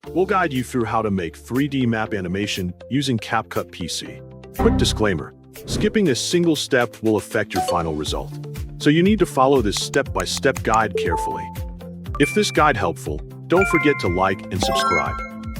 we'll guide you through how to make 3D map animation using CapCut PC. Quick disclaimer, skipping a single step will affect your final result, so you need to follow this step-by-step guide carefully. If this guide helpful, don't forget to like and subscribe.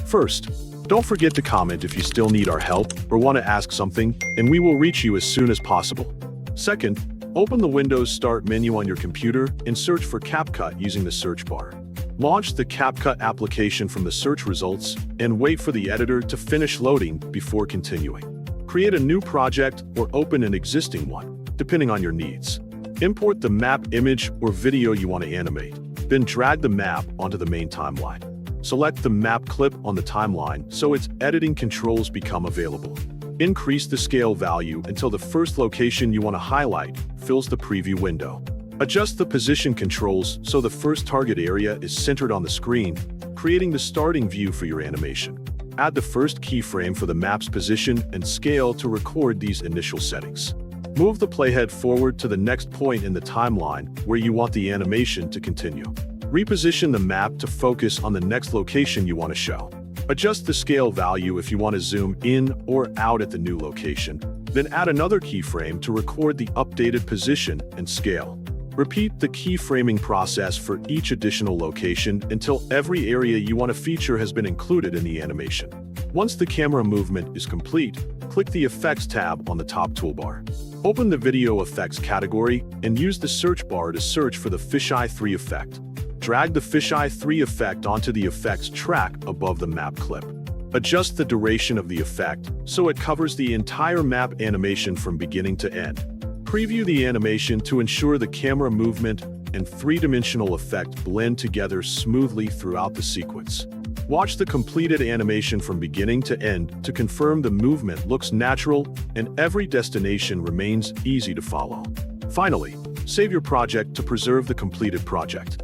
First, don't forget to comment if you still need our help or want to ask something, and we will reach you as soon as possible. Second, open the Windows Start menu on your computer and search for CapCut using the search bar. Launch the CapCut application from the search results and wait for the editor to finish loading before continuing. Create a new project or open an existing one, depending on your needs. Import the map image or video you want to animate, then drag the map onto the main timeline. Select the map clip on the timeline so its editing controls become available. Increase the scale value until the first location you want to highlight fills the preview window. Adjust the position controls so the first target area is centered on the screen, creating the starting view for your animation. Add the first keyframe for the map's position and scale to record these initial settings. Move the playhead forward to the next point in the timeline where you want the animation to continue. Reposition the map to focus on the next location you want to show. Adjust the scale value if you want to zoom in or out at the new location, then add another keyframe to record the updated position and scale. Repeat the keyframing process for each additional location until every area you want to feature has been included in the animation. Once the camera movement is complete, click the Effects tab on the top toolbar. Open the Video Effects category and use the search bar to search for the Fisheye 3 effect. Drag the Fisheye 3 effect onto the effects track above the map clip. Adjust the duration of the effect so it covers the entire map animation from beginning to end. Preview the animation to ensure the camera movement and three-dimensional effect blend together smoothly throughout the sequence. Watch the completed animation from beginning to end to confirm the movement looks natural and every destination remains easy to follow. Finally, save your project to preserve the completed project.